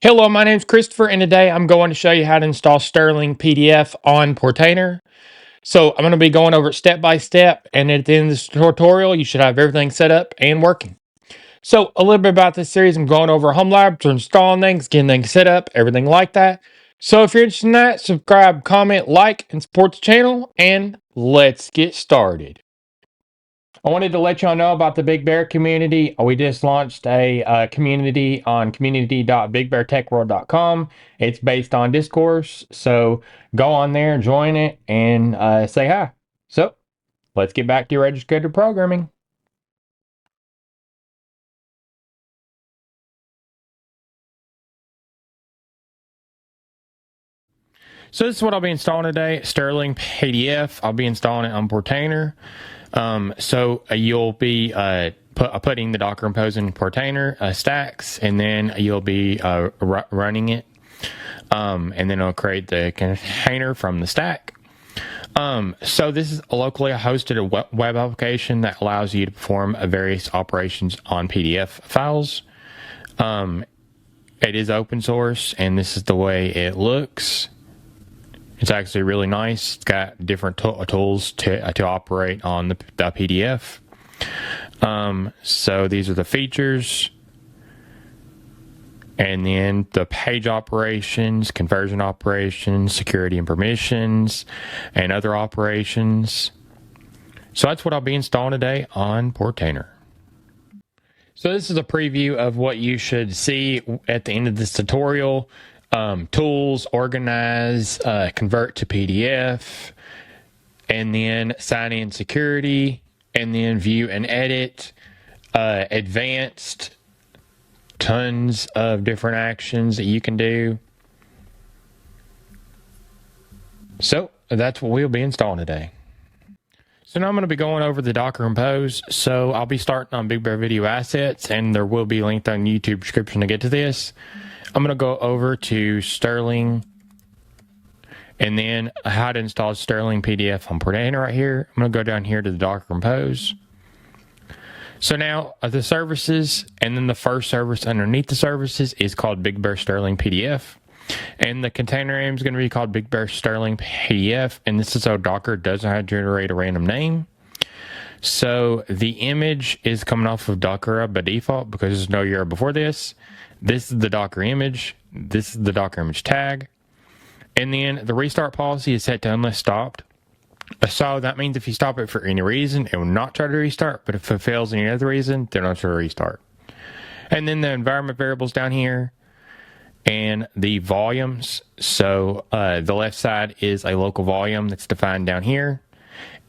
Hello, my name is Christopher, and today I'm going to show you how to install Stirling PDF on Portainer. So I'm going to be going over it step by step, and at the end of this tutorial, you should have everything set up and working. So a little bit about this series, I'm going over homelab to installing things, getting things set up, everything like that. So if you're interested in that, subscribe, comment, like, and support the channel, and let's get started. I wanted to let y'all know about the Big Bear community. We just launched a community on community.bigbeartechworld.com. It's based on discourse, so go on there, join it, and say hi. So let's get back to your registered programming. So this is what I'll be installing today, Stirling PDF. I'll be installing it on Portainer. You'll be putting the Docker Compose in Portainer stacks, and then you'll be running it, and then it'll create the container from the stack. So this is a locally hosted web application that allows you to perform various operations on PDF files. It is open source, and this is the way it looks. It's actually really nice. It's got different tools to operate on the PDF. So these are the features. And then the page operations, conversion operations, security and permissions, and other operations. So that's what I'll be installing today on Portainer. So this is a preview of what you should see at the end of this tutorial. Tools, organize, convert to PDF, and then sign in security, and then view and edit, advanced, tons of different actions that you can do. So that's what we'll be installing today. So now I'm going to be going over the Docker Compose. So I'll be starting on Big Bear Video Assets, and there will be a link on YouTube description to get to this. I'm going to go over to Stirling, and then how to install Stirling PDF on Portainer right here. I'm going to go down here to the Docker Compose. So now the services, and then the first service underneath the services is called Big Bear Stirling PDF. And the container name is going to be called Big Bear Stirling PDF. And this is so Docker doesn't have to generate a random name. So the image is coming off of Docker by default because there's no URL before this. This is the Docker image. This is the Docker image tag. And then the restart policy is set to unless stopped. So that means if you stop it for any reason, it will not try to restart. But if it fails any other reason, then it'll try to restart. And then the environment variables down here and the volumes. So the left side is a local volume that's defined down here.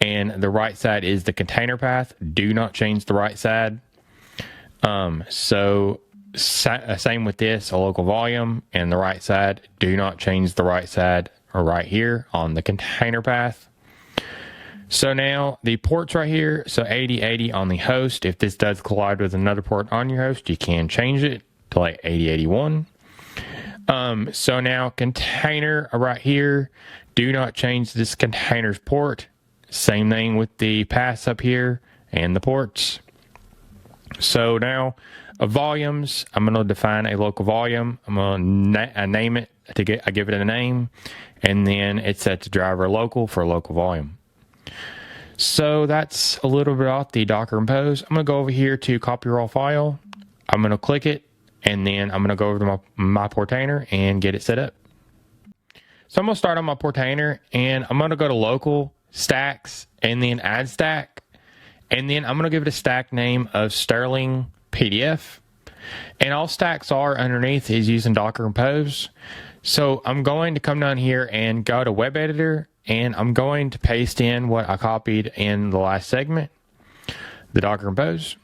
And the right side is the container path. Do not change the right side. Same with this, a local volume, and the right side. Do not change the right side or right here on the container path. So now the ports right here, so 8080 on the host. If this does collide with another port on your host, you can change it to like 8081. So now container right here, do not change this container's port. Same thing with the paths up here and the ports. So now volumes, I'm going to define a local volume. I'm going to name it I give it a name, and then it's set to driver local for local volume. So that's a little bit about the Docker Compose. I'm going to go over here to copy raw file. I'm going to click it, and then I'm going to go over to my Portainer and get it set up. So I'm going to start on my Portainer, and I'm going to go to local stacks and then add stack. And then I'm going to give it a stack name of Stirling PDF. And all stacks are underneath is using Docker Compose. So I'm going to come down here and go to web editor, and I'm going to paste in what I copied in the last segment, the Docker Compose.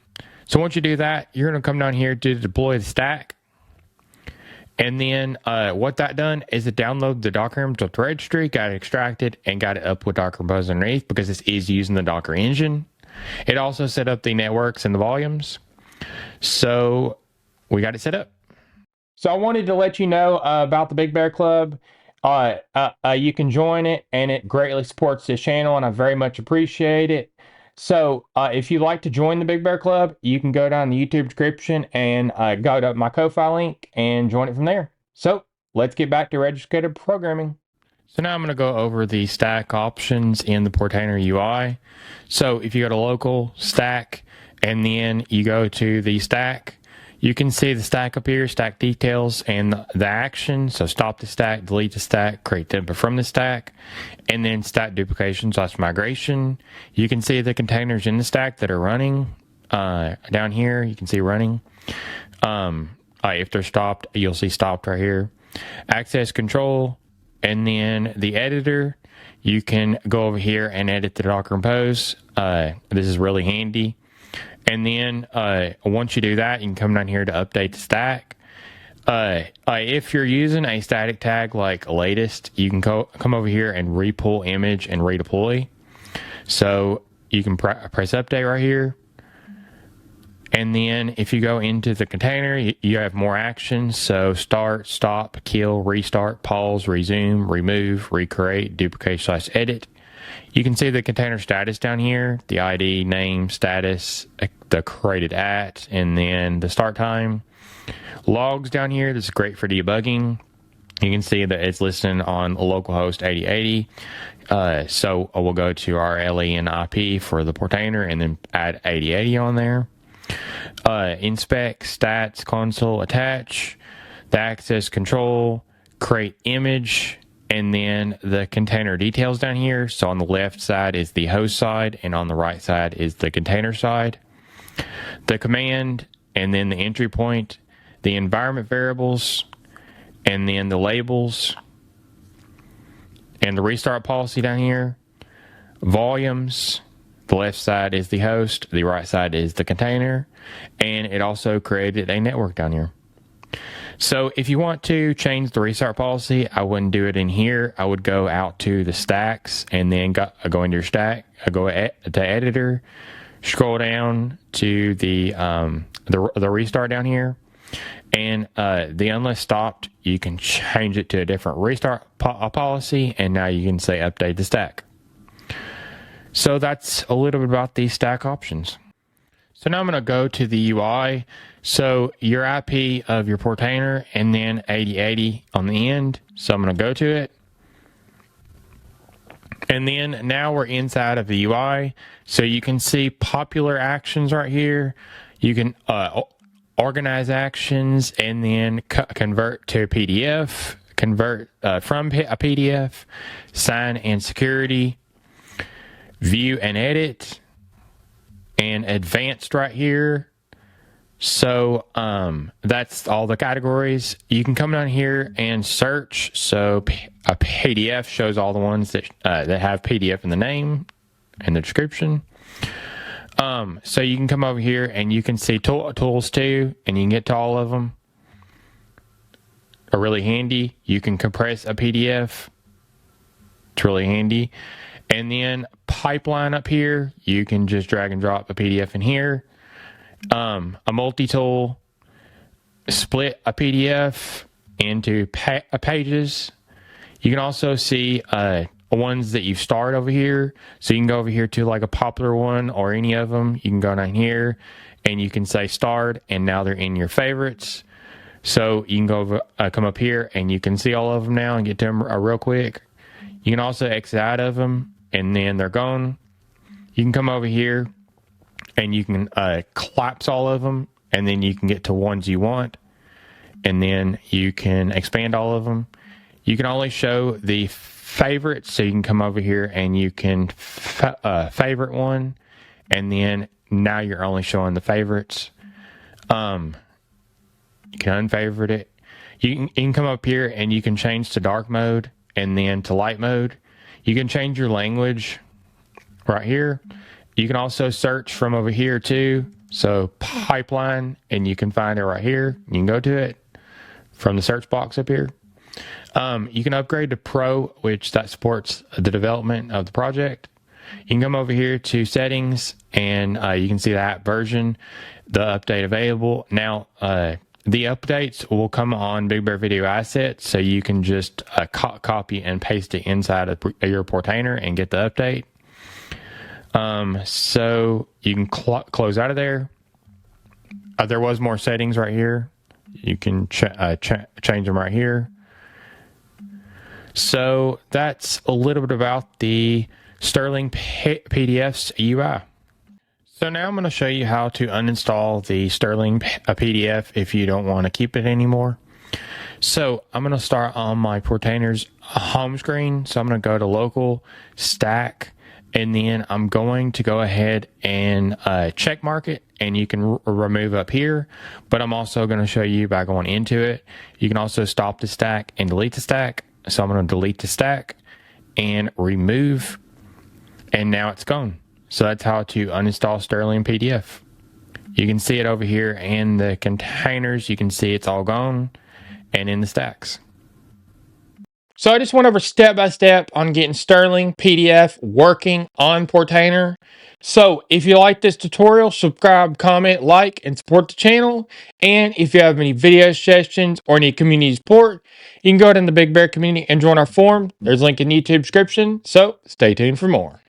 So once you do that, you're going to come down here to deploy the stack. And then what that done is it downloaded the Docker image with the registry, got it extracted, and got it up with Docker Compose underneath because this is using the Docker engine. It also set up the networks and the volumes. So we got it set up. So I wanted to let you know about the Big Bear Club. You can join it, and it greatly supports this channel, and I very much appreciate it. So if you'd like to join the Big Bear Club, you can go down the YouTube description and go to my Ko-Fi link and join it from there. So let's get back to registered programming. So now I'm going to go over the stack options in the Portainer UI. So if you go to local stack and then you go to the stack, you can see the stack up here, stack details, and the action. So stop the stack, delete the stack, create template from the stack, and then stack duplication / migration. You can see the containers in the stack that are running. Down here, you can see running. If they're stopped, you'll see stopped right here. Access control, and then the editor. You can go over here and edit the Docker Compose. This is really handy. And then once you do that, you can come down here to update the stack. If you're using a static tag like latest, you can come over here and repull image and redeploy. So you can press update right here. And then if you go into the container, you have more actions. So start, stop, kill, restart, pause, resume, remove, recreate, duplicate / edit. You can see the container status down here, the ID, name, status, the created at, and then the start time. Logs down here, this is great for debugging. You can see that it's listed on localhost 8080. So we'll go to our LEN IP for the Portainer and then add 8080 on there. Inspect, stats, console, attach, the access control, create image, and then the container details down here. So on the left side is the host side, and on the right side is the container side. The command, and then the entry point, the environment variables, and then the labels, and the restart policy down here. Volumes, the left side is the host, the right side is the container, and it also created a network down here. So if you want to change the restart policy, I wouldn't do it in here. I would go out to the stacks and then go into your stack, go to editor, scroll down to the restart down here, and the unless stopped, you can change it to a different restart policy, and now you can say update the stack. So that's a little bit about these stack options. So now I'm going to go to the UI. So your IP of your Portainer and then 8080 on the end. So I'm going to go to it. And then now we're inside of the UI. So you can see popular actions right here. You can organize actions and then convert to PDF, convert from a PDF, sign and security, view and edit, and advanced right here. So that's all the categories. You can come down here and search. So a PDF shows all the ones that have PDF in the name and the description. So you can come over here and you can see tools too, and you can get to all of them. Are really handy. You can compress a PDF. It's really handy. And then pipeline up here, you can just drag and drop a PDF in here. A multi-tool, split a PDF into pages. You can also see ones that you've starred over here. So you can go over here to like a popular one or any of them. You can go down here and you can say starred, and now they're in your favorites. So you can go over, come up here and you can see all of them now and get to them real quick. You can also exit out of them and then they're gone. You can come over here and you can collapse all of them, and then you can get to ones you want, and then you can expand all of them. You can only show the favorites, so you can come over here and you can favorite one, and then now you're only showing the favorites. You can unfavorite it. You can come up here and you can change to dark mode and then to light mode. You can change your language right here. You can also search from over here too. So pipeline, and you can find it right here. You can go to it from the search box up here. You can upgrade to Pro, which that supports the development of the project. You can come over here to settings, and you can see the app version, the update available. Now, the updates will come on Big Bear Video Assets, so you can just copy and paste it inside of your Portainer and get the update. So you can close out of there. There was more settings right here. You can change them right here. So that's a little bit about the Stirling PDF's UI. So now I'm going to show you how to uninstall the Stirling PDF if you don't want to keep it anymore. So I'm going to start on my Portainer's home screen. So I'm going to go to local, stack, and then I'm going to go ahead and check mark it, and you can remove up here. But I'm also going to show you by going into it. You can also stop the stack and delete the stack. So I'm going to delete the stack and remove, and now it's gone. So that's how to uninstall Stirling PDF. You can see it over here in the containers. You can see it's all gone, and in the stacks. So I just went over step by step on getting Stirling PDF working on Portainer. So if you like this tutorial, subscribe, comment, like, and support the channel. And if you have any video suggestions or any community support, you can go ahead in the Big Bear community and join our forum. There's a link in the YouTube description. So stay tuned for more.